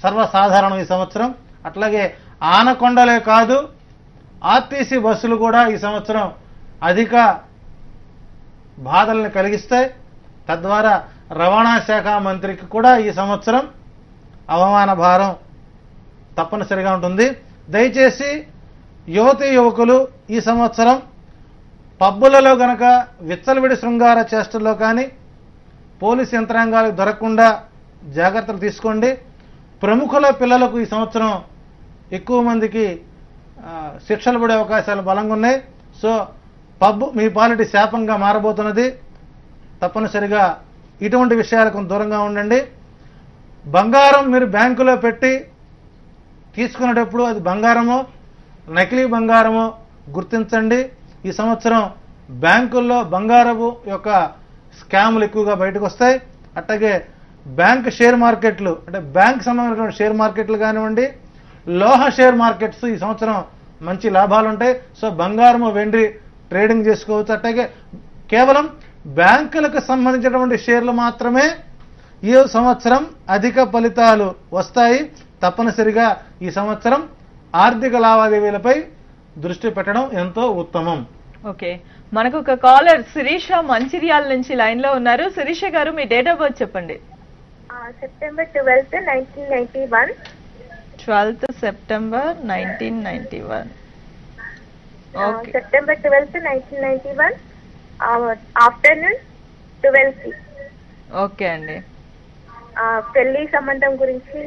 సర్వసాధారణం ఈ సంవత్సరం. అట్లాగే ఆనకొండలే కాదు, ఆర్టీసీ బస్సులు కూడా ఈ సంవత్సరం అధిక బాధల్ని కలిగిస్తాయి. తద్వారా రవాణా శాఖ మంత్రికి కూడా ఈ సంవత్సరం అవమాన భారం తప్పనిసరిగా ఉంటుంది. దయచేసి యువతీ యువకులు ఈ సంవత్సరం పబ్బులలో గనక విచ్చలవిడి శృంగార చేష్టల్లో కానీ పోలీసు యంత్రాంగాలకు దొరకకుండా జాగ్రత్తలు తీసుకోండి. ప్రముఖుల పిల్లలకు ఈ సంవత్సరం ఎక్కువ మందికి శిక్షలు పడే అవకాశాలు బలంగా ఉన్నాయి. సో పబ్ మీ పాలిటి శాపంగా మారబోతున్నది. తప్పనిసరిగా ఇటువంటి విషయాలకు దూరంగా ఉండండి. బంగారం మీరు బ్యాంకులో పెట్టి తీసుకునేటప్పుడు అది బంగారమో నకిలీ బంగారమో గుర్తించండి. ఈ సంవత్సరం బ్యాంకుల్లో బంగారపు యొక్క స్కాములు ఎక్కువగా బయటకు వస్తాయి. అట్లాగే బ్యాంక్ షేర్ మార్కెట్లు అంటే బ్యాంక్ సంబంధించిన షేర్ మార్కెట్లు కానివ్వండి, లోహ షేర్ మార్కెట్స్ ఈ సంవత్సరం మంచి లాభాలు ఉంటాయి. సో బంగారము వెండి ట్రేడింగ్ చేసుకోవచ్చు. అట్లాగే కేవలం బ్యాంకులకు సంబంధించినటువంటి షేర్లు మాత్రమే ఈ సంవత్సరం అధిక ఫలితాలు వస్తాయి. తప్పనిసరిగా ఈ సంవత్సరం ఆర్థిక లావాదేవీలపై దృష్టి పెట్టడం ఎంతో ఉత్తమం. ఓకే, మనకు ఒక కాలర్ శిరీష మంచిర్యాల నుంచి లైన్ లో ఉన్నారు. శిరీష గారు, మీ డేట్ ఆఫ్ బర్త్ చెప్పండి. September 12th, 1991. 12th September 1991. Okay, September 12th, 1991. Afternoon 12th. Okay అండి. పెళ్లి సంబంధం గురించి.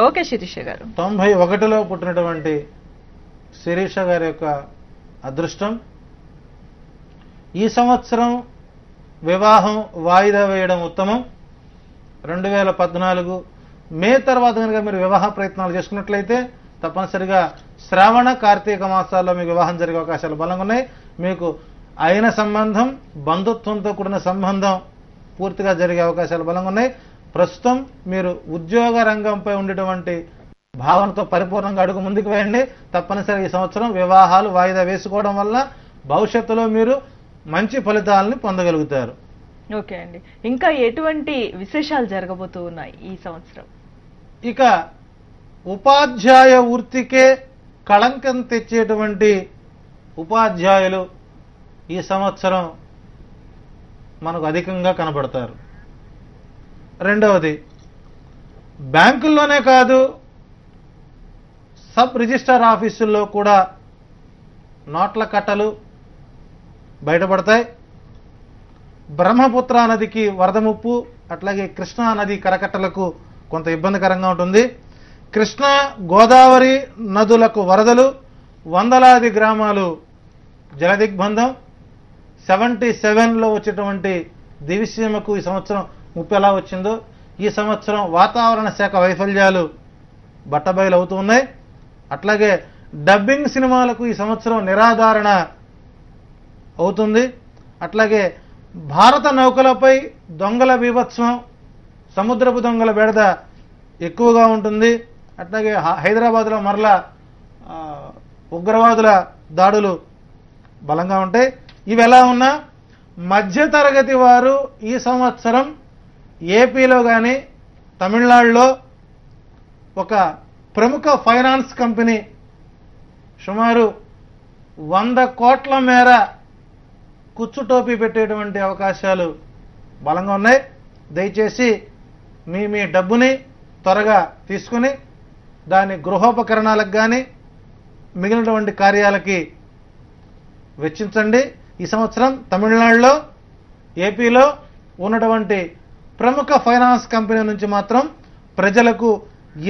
ఓకే శిరీష గారు. 91లో పుట్టినటువంటి శిరీష గారి యొక్క అదృష్టం ఈ సంవత్సరం వివాహం వాయిదా వేయడం ఉత్తమం. 2014 మే తర్వాత కనుక మీరు వివాహ ప్రయత్నాలు చేసుకున్నట్లయితే తప్పనిసరిగా శ్రావణ కార్తీక మాసాల్లో మీకు వివాహం జరిగే అవకాశాలు బలంగా ఉన్నాయి. మీకు అయిన సంబంధం, బంధుత్వంతో కూడిన సంబంధం పూర్తిగా జరిగే అవకాశాలు బలంగా ఉన్నాయి. ప్రస్తుతం మీరు ఉద్యోగ రంగంపై ఉండేటువంటి భావనతో పరిపూర్ణంగా అడుగు ముందుకు వేయండి. తప్పనిసరిగా ఈ సంవత్సరం వివాహాలు వాయిదా వేసుకోవడం వల్ల భవిష్యత్తులో మీరు మంచి ఫలితాలను పొందగలుగుతారు. ఓకే అండి, ఇంకా ఎటువంటి విశేషాలు జరగబోతూ ఉన్నాయి ఈ సంవత్సరం? ఇక ఉపాధ్యాయ వృత్తికే కళంకం తెచ్చేటువంటి ఉపాధ్యాయులు ఈ సంవత్సరం మనకు అధికంగా కనబడతారు. రెండవది, బ్యాంకుల్లోనే కాదు సబ్ రిజిస్ట్రార్ ఆఫీసుల్లో కూడా నోట్ల కట్టలు బయటపడతాయి. బ్రహ్మపుత్ర నదికి వరద ముప్పు, అట్లాగే కృష్ణా నది కరకట్టలకు కొంత ఇబ్బందికరంగా ఉంటుంది. కృష్ణా గోదావరి నదులకు వరదలు, వందలాది గ్రామాలు జలదిగ్బంధం. 77లో వచ్చేటువంటి దివిసీమకు ఈ సంవత్సరం ముప్పు ఎలా వచ్చిందో ఈ సంవత్సరం వాతావరణ శాఖ వైఫల్యాలు బట్టబయలు అవుతూ ఉన్నాయి. అట్లాగే డబ్బింగ్ సినిమాలకు ఈ సంవత్సరం నిరాధారణ అవుతుంది. అట్లాగే భారత నౌకలపై దొంగల బీభత్సం, సముద్రపు దొంగల బెడద ఎక్కువగా ఉంటుంది. అట్లాగే హైదరాబాద్లో మరలా ఉగ్రవాదుల దాడులు బలంగా ఉంటాయి. ఇవి ఎలా ఉన్నా మధ్యతరగతి వారు ఈ సంవత్సరం ఏపీలో కానీ తమిళనాడులో ఒక ప్రముఖ ఫైనాన్స్ కంపెనీ సుమారు 100 కోట్ల మేర కుచ్చుటోపీ పెట్టేటువంటి అవకాశాలు బలంగా ఉన్నాయి. దయచేసి మీ డబ్బుని త్వరగా తీసుకుని దాని గృహోపకరణాలకు కానీ మిగిలినటువంటి కార్యాలకి వెచ్చించండి. ఈ సంవత్సరం తమిళనాడులో, ఏపీలో ఉన్నటువంటి ప్రముఖ ఫైనాన్స్ కంపెనీ నుంచి మాత్రం ప్రజలకు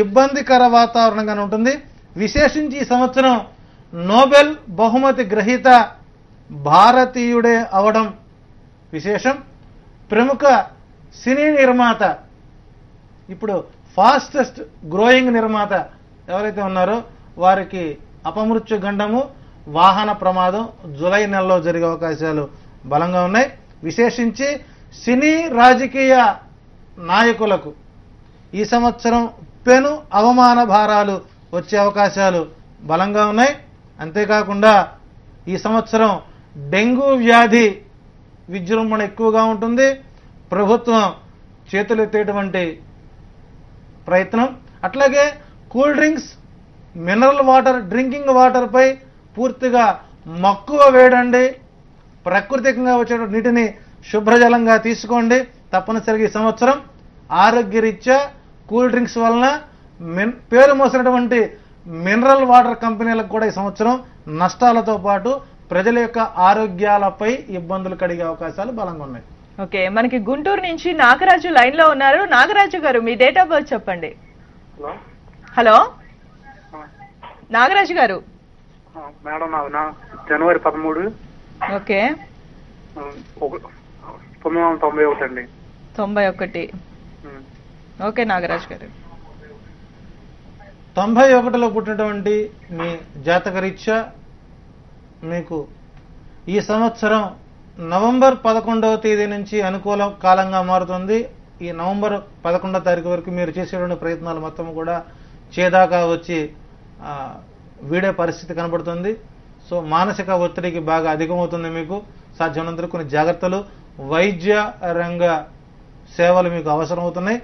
ఇబ్బందికర వాతావరణంగానే ఉంటుంది. విశేషించి ఈ సంవత్సరం నోబెల్ బహుమతి గ్రహీత భారతీయుడే అవడం విశేషం. ప్రముఖ సినీ నిర్మాత ఇప్పుడు ఫాస్టెస్ట్ గ్రోయింగ్ నిర్మాత ఎవరైతే ఉన్నారో వారికి అపమృత్యు గండము, వాహన ప్రమాదం జూలై నెలలో జరిగే అవకాశాలు బలంగా ఉన్నాయి. విశేషించి సినీ రాజకీయ నాయకులకు ఈ సంవత్సరం పెను అవమాన భారాలు వచ్చే అవకాశాలు బలంగా ఉన్నాయి. అంతేకాకుండా ఈ సంవత్సరం డెంగ్యూ వ్యాధి విజృంభణ ఎక్కువగా ఉంటుంది. ప్రభుత్వం చేతులెత్తేటువంటి ప్రయత్నం, అట్లాగే cool drinks, mineral water, drinking water పై పూర్తిగా మక్కువ వేయండి. ప్రకృతికంగా వచ్చే నీటిని శుభ్రజలంగా తీసుకోండి. తప్పనిసరిగా ఈ సంవత్సరం ఆరోగ్యరీత్యా కూల్ డ్రింక్స్ వలన పేరు మోసినటువంటి మినరల్ వాటర్ కంపెనీలకు కూడా ఈ సంవత్సరం నష్టాలతో పాటు ప్రజల యొక్క ఆరోగ్యాలపై ఇబ్బందులు కలిగే అవకాశాలు బలంగా ఉన్నాయి. ఓకే, మనకి గుంటూరు నుంచి నాగరాజు లైన్ లో ఉన్నారు. నాగరాజు గారు, మీ డేట్ ఆఫ్ బర్త్ చెప్పండి. హలో నాగరాజు గారు. మేడం జనవరి 13. ఓకే, 1991 అండి. 91. ఓకే నాగరాజు గారు, 91లో పుట్టినటువంటి మీ జాతకరీత్యా మీకు ఈ సంవత్సరం నవంబర్ 11వ తేదీ నుంచి అనుకూల కాలంగా మారుతుంది. ఈ నవంబర్ 11వ తారీఖు వరకు మీరు చేసేటువంటి ప్రయత్నాలు మొత్తం కూడా చేదాకా వచ్చి వీడే పరిస్థితి కనబడుతుంది. సో మానసిక ఒత్తిడికి బాగా అధికమవుతుంది. మీకు సాధ్యమైనంత కొన్ని జాగ్రత్తలు, వైద్య రంగ సేవలు మీకు అవసరం అవుతున్నాయి.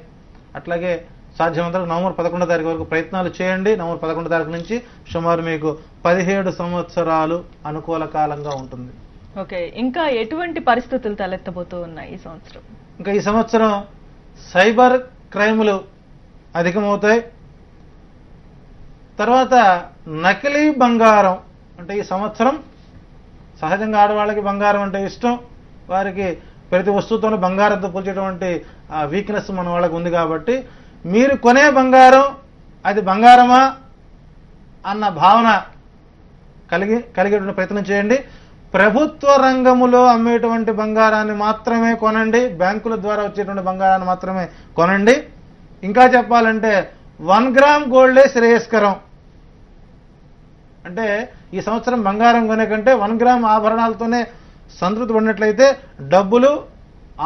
అట్లాగే సాధ్యమైనంత నవంబర్ 11వ తారీఖు వరకు ప్రయత్నాలు చేయండి. నవంబర్ 11వ తారీఖు నుంచి సుమారు మీకు 17 సంవత్సరాలు అనుకూల కాలంగా ఉంటుంది. ఓకే, ఇంకా ఎటువంటి పరిస్థితులు తలెత్తబోతూ ఉన్నాయి ఈ సంవత్సరం? ఇంకా ఈ సంవత్సరం సైబర్ క్రైములు అధికమవుతాయి. తర్వాత నకిలీ బంగారం, అంటే ఈ సంవత్సరం సహజంగా ఆడవాళ్ళకి బంగారం అంటే ఇష్టం. వారికి ప్రతి వస్తువుతోనూ బంగారంతో పోల్చేటువంటి వీక్నెస్ మన వాళ్ళకి ఉంది. కాబట్టి మీరు కొనే బంగారం అది బంగారమా అన్న భావన కలిగేటువంటి ప్రయత్నం చేయండి. ప్రభుత్వ రంగములో అమ్మేటువంటి బంగారాన్ని మాత్రమే కొనండి. బ్యాంకుల ద్వారా వచ్చేటువంటి బంగారాన్ని మాత్రమే కొనండి. ఇంకా చెప్పాలంటే 1 గ్రామ్ గోల్డే శ్రేయస్కరం. అంటే ఈ సంవత్సరం బంగారం కొనే కంటే 1 గ్రామ్ ఆభరణాలతోనే సంతృప్తి పడినట్లయితే డబ్బులు,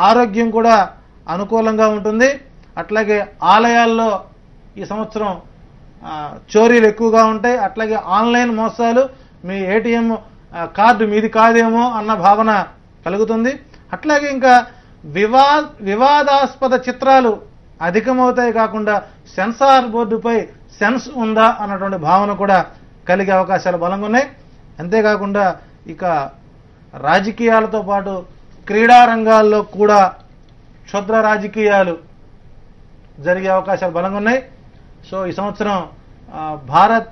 ఆరోగ్యం కూడా అనుకూలంగా ఉంటుంది. అట్లాగే ఆలయాల్లో ఈ సంవత్సరం చోరీలు ఎక్కువగా ఉంటాయి. అట్లాగే ఆన్లైన్ మోసాలు, మీ ఏటీఎం కార్డు మీది కాదేమో అన్న భావన కలుగుతుంది. అట్లాగే ఇంకా వివాదాస్పద చిత్రాలు అధికమవుతాయి. కాకుండా సెన్సార్ బోర్డుపై సెన్స్ ఉందా అన్నటువంటి భావన కూడా కలిగే అవకాశాలు బలంగా ఉన్నాయి. అంతేకాకుండా ఇక రాజకీయాలతో పాటు క్రీడా రంగాల్లో కూడా క్షుద్ర రాజకీయాలు జరిగే అవకాశాలు బలంగా ఉన్నాయి. సో ఈ సంవత్సరం భారత్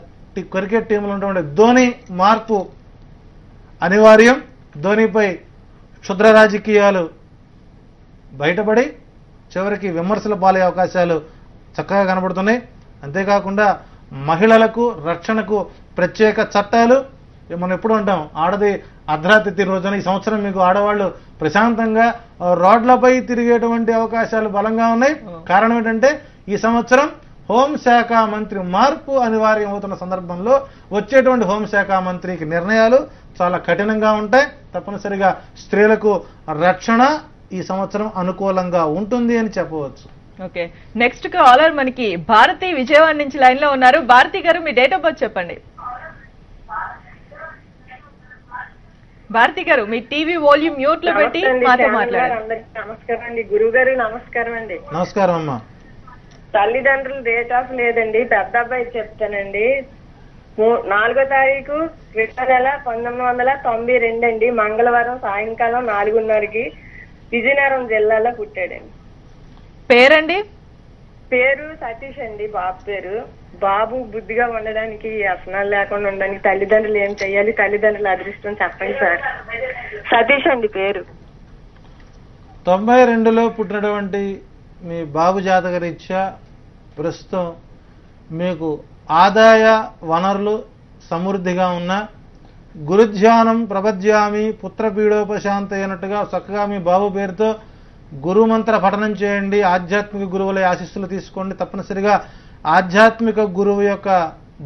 క్రికెట్ టీంలో ఉన్నటువంటి ధోని మార్పు అనివార్యం. ధోనిపై క్షుద్ర రాజకీయాలు బయటపడి చివరికి విమర్శల పాలే అవకాశాలు చక్కగా కనబడుతున్నాయి. అంతేకాకుండా మహిళలకు రక్షణకు ప్రత్యేక చట్టాలు. మనం ఎప్పుడు అంటాం ఆడది అర్ధరాత్రి తిరిగి రోజున. ఈ సంవత్సరం మీకు ఆడవాళ్లు ప్రశాంతంగా రోడ్లపై తిరిగేటువంటి అవకాశాలు బలంగా ఉన్నాయి. కారణం ఏంటంటే ఈ సంవత్సరం హోంశాఖ మంత్రి మార్పు అనివార్యం అవుతున్న సందర్భంలో వచ్చేటువంటి హోంశాఖ మంత్రికి నిర్ణయాలు చాలా కఠినంగా ఉంటాయి. తప్పనిసరిగా స్త్రీలకు రక్షణ ఈ సంవత్సరం అనుకూలంగా ఉంటుంది అని చెప్పవచ్చు. ఓకే, నెక్స్ట్ కాలర్ మనకి భారతి విజయవాడ నుంచి లైన్ లో ఉన్నారు. భారతి గారు, మీ డేట్ ఆఫ్ బర్త్ చెప్పండి. భారతి గారు, మీ టీవీ వాల్యూమ్ మ్యూట్ లో పెట్టి మాతో మాట్లాడండి. నమస్కారం అండి. గురువు గారు నమస్కారం అండి. నమస్కారం అమ్మా. తల్లిదండ్రులు డేట్ ఆఫ్ లేదండి, పెద్ద అబ్బాయి చెప్తానండి. 4వ తారీఖు 2వ నెల 1992 అండి. మంగళవారం సాయంకాలం 4:30కి విజయనగరం జిల్లాలో పుట్టాడండి. పేరండి? పేరు సతీష్ అండి. బాబు పేరు. బాబు బుద్ధిగా ఉండడానికి, వ్యసనాలు లేకుండా ఉండడానికి తల్లిదండ్రులు ఏం చెయ్యాలి? తల్లిదండ్రుల అదృష్టం చెప్పండి సార్. సతీష్ అండి పేరు. 92లో పుట్టినటువంటి మీ బాబు జాతకరీత్యా ప్రస్తుతం మీకు ఆదాయ వనరులు సమృద్ధిగా ఉన్న, గురుధ్యానం ప్రపద్యామి పుత్రపీడోపశాంతి అయినట్టుగా చక్కగా మీ బాబు పేరుతో గురు మంత్ర పఠనం చేయండి, ఆధ్యాత్మిక గురువుల ఆశీస్సులు తీసుకోండి. తప్పనిసరిగా ఆధ్యాత్మిక గురువు యొక్క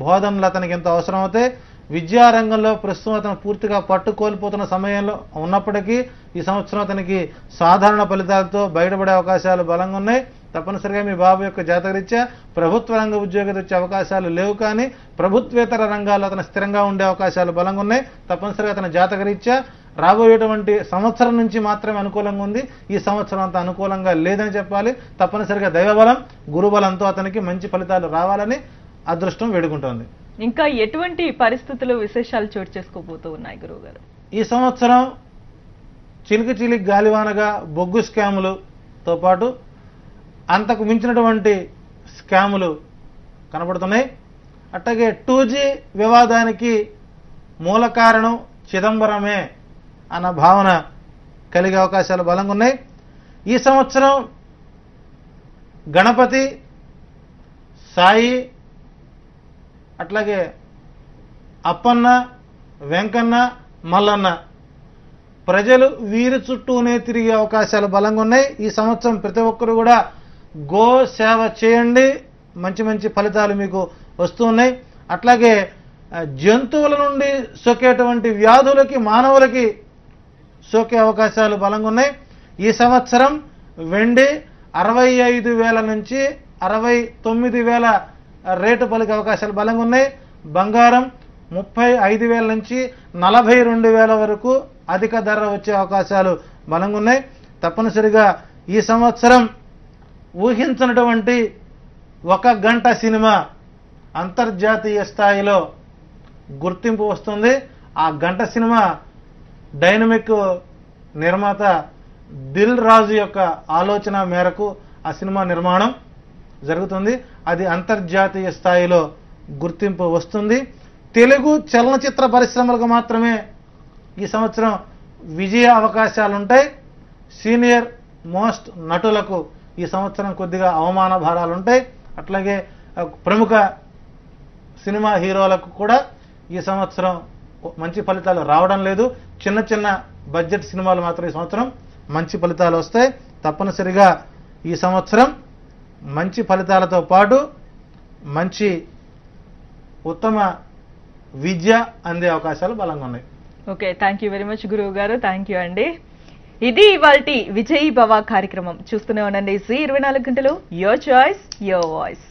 బోధనలు అతనికి ఎంత అవసరం అవుతాయి. విద్యారంగంలో ప్రస్తుతం అతను పూర్తిగా పట్టు కోల్పోతున్న సమయంలో ఉన్నప్పటికీ ఈ సంవత్సరం అతనికి సాధారణ ఫలితాలతో బయటపడే అవకాశాలు బలంగా ఉన్నాయి. తప్పనిసరిగా మీ బాబు యొక్క జాతకరీత్యా ప్రభుత్వ రంగ ఉద్యోగం వచ్చే అవకాశాలు లేవు, కానీ ప్రభుత్వేతర రంగాల్లో అతను స్థిరంగా ఉండే అవకాశాలు బలంగా ఉన్నాయి. తప్పనిసరిగా అతని జాతకరీత్యా రాబోయేటువంటి సంవత్సరం నుంచి మాత్రమే అనుకూలంగా ఉంది. ఈ సంవత్సరం అంత అనుకూలంగా లేదని చెప్పాలి. తప్పనిసరిగా దైవబలం గురుబలంతో అతనికి మంచి ఫలితాలు రావాలని అదృష్టం వేడుకుంటోంది. ఇంకా ఎటువంటి పరిస్థితులు విశేషాలు చోటు చేసుకోబోతూ ఉన్నాయి గురువు గారు? ఈ సంవత్సరం చిలికి చిలికి గాలివానగా బొగ్గు స్కాములతో పాటు అంతకు మించినటువంటి స్కాములు కనబడుతున్నాయి. అట్లాగే 2G వివాదానికి మూల కారణం చిదంబరమే అన్న భావన కలిగే అవకాశాలు బలంగా ఉన్నాయి. ఈ సంవత్సరం గణపతి, సాయి, అట్లాగే అప్పన్న, వెంకన్న, మల్లన్న ప్రజలు వీరి చుట్టూనే తిరిగే అవకాశాలు బలంగా ఉన్నాయి. ఈ సంవత్సరం ప్రతి ఒక్కరు కూడా గో సేవ చేయండి, మంచి మంచి ఫలితాలు మీకు వస్తూ ఉన్నాయి. అట్లాగే జంతువుల నుండి సోకేటువంటి వ్యాధులకి మానవులకి సోకే అవకాశాలు బలంగా ఉన్నాయి. ఈ సంవత్సరం వెండి 65,000 నుంచి 69,000 రేటు పలికే అవకాశాలు బలంగా ఉన్నాయి. బంగారం 35,000 నుంచి 42,000 వరకు అధిక ధర వచ్చే అవకాశాలు బలంగా ఉన్నాయి. తప్పనిసరిగా ఈ సంవత్సరం ఊహించినటువంటి 1 గంట సినిమా అంతర్జాతీయ స్థాయిలో గుర్తింపు వస్తుంది. ఆ గంట సినిమా డైనమిక్ నిర్మాత దిల్ రాజు యొక్క ఆలోచన మేరకు ఆ సినిమా నిర్మాణం జరుగుతుంది. అది అంతర్జాతీయ స్థాయిలో గుర్తింపు వస్తుంది. తెలుగు చలనచిత్ర పరిశ్రమలకు మాత్రమే ఈ సంవత్సరం విజయ అవకాశాలుంటాయి. సీనియర్ మోస్ట్ నటులకు ఈ సంవత్సరం కొద్దిగా అవమాన భారాలుంటాయి. అట్లాగే ప్రముఖ సినిమా హీరోలకు కూడా ఈ సంవత్సరం మంచి ఫలితాలు రావడం లేదు. చిన్న చిన్న బడ్జెట్ సినిమాలు మాత్రం ఈ సంవత్సరం మంచి ఫలితాలు వస్తాయి. తప్పనిసరిగా ఈ సంవత్సరం మంచి ఫలితాలతో పాటు మంచి ఉత్తమ విద్య అందే అవకాశాలు బలంగా ఉన్నాయి. Okay, thank you very much గురువు గారు. థ్యాంక్ యూ అండి. ఇది ఇవాల్టి విజయీ భవ కార్యక్రమం. చూస్తూనే ఉండండి Zee 24 గంటలు. Your choice your voice.